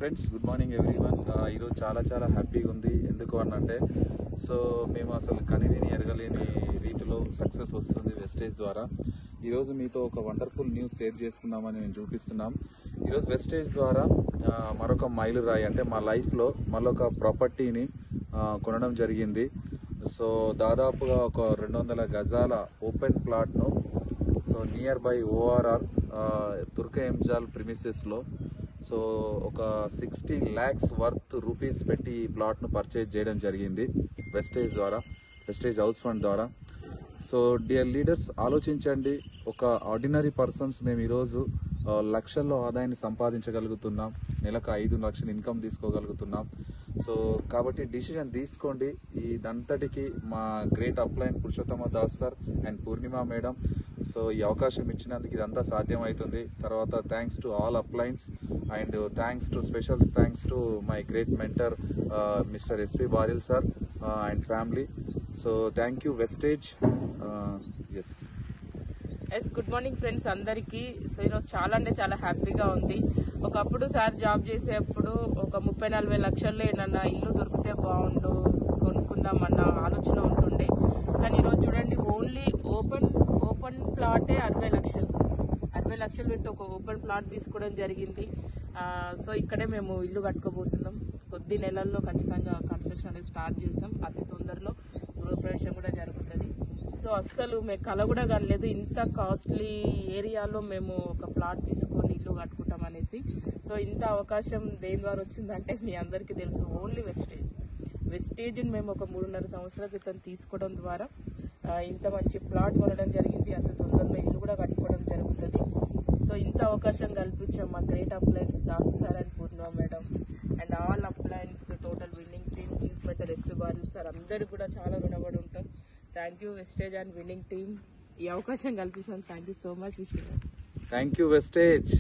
Friends, good morning everyone. ఈరోజు చాలా హ్యాపీగా ఉంది. ఎందుకు అనంటే సో మేము అసలు కనివిని ఎరగలేని రీతిలో సక్సెస్ వస్తుంది వెస్టేజ్ ద్వారా. ఈరోజు మీతో ఒక వండర్ఫుల్ న్యూస్ షేర్ చేసుకుందామని మేము చూపిస్తున్నాం. ఈరోజు వెస్టేజ్ ద్వారా మరొక మైలురాయి అంటే మా లైఫ్లో మరొక ప్రాపర్టీని కొనడం జరిగింది. సో దాదాపుగా ఒక 200 గజాల ఓపెన్ ప్లాట్ను so near by ORR Turkayamjal ప్రిమిసెస్లో సో ఒక 60 lakhs వర్త్ రూపీస్ పెట్టి ఈ ప్లాట్ను పర్చేజ్ చేయడం జరిగింది వెస్టేజ్ ద్వారా, వెస్టేజ్ హౌస్ ఫండ్ ద్వారా. సో డియర్ లీడర్స్, ఆలోచించండి. ఒక ఆర్డినరీ పర్సన్స్ మేము ఈరోజు లక్షల్లో ఆదాయాన్ని సంపాదించగలుగుతున్నాం, నెలకు 5 లక్షల ఇన్కమ్ తీసుకోగలుగుతున్నాం. సో కాబట్టి డిసిజన్ తీసుకోండి. ఇదంతటికి మా great upline Purushottama Das sir and Purnima madam so ఈ అవకాశం ఇచ్చినందుకు ఇదంతా సాధ్యమవుతుంది. తర్వాత thanks to all uplines and special thanks to my great mentor mister SP Baril sir and family. So thank you Vestige. Good morning friends అందరికీ. సో ఈరోజు చాలా హ్యాపీగా ఉంది. ఒకప్పుడు సార్ జాబ్ చేసేప్పుడు ఒక 30-40 లక్షల్లో ఏమన్నా ఇల్లు దొరికితే బాగుండు, కొనుక్కుందామన్న ఆలోచన ఉంటుండే. కానీ ఈరోజు చూడండి, ఓన్లీ ఓపెన్ ప్లాటే 60 లక్షలు పెట్టి ఒక ఓపెన్ ప్లాట్ తీసుకోవడం జరిగింది. సో ఇక్కడే మేము ఇల్లు కట్టుకోబోతున్నాం. కొద్ది నెలల్లో ఖచ్చితంగా కన్స్ట్రక్షన్ అనేది స్టార్ట్ చేస్తాం. అతి తొందరలో గృహప్రవేశం కూడా జరుగుతుంది. సో అస్సలు మేము కల కూడా కనలేదు, ఇంత కాస్ట్లీ ఏరియాలో మేము ఒక ప్లాట్ తీసుకొని ఇల్లు కట్టుకుంటాం అనేసి. సో ఇంత అవకాశం దేని ద్వారా వచ్చిందంటే మీ అందరికీ తెలుసు, ఓన్లీ వెస్టేజ్ని మేము ఒక 3.5 సంవత్సరాల క్రితం తీసుకోవడం ద్వారా ఇంత మంచి ప్లాట్ కొనడం జరిగింది. అతి తొందరలో ఇల్లు కూడా కట్టుకోవడం జరుగుతుంది. సో ఇంత అవకాశం కల్పించాం మా great appliances Das sir and Purnima madam and all appliances total winning team, chief mentor SP Baril sir అందరికి కూడా చాలా రుణపడి ఉంటాం. Thank you Vestige and winning team. ఈ అవకాశం కల్పించాను. Thank you so much. Thank you wastage.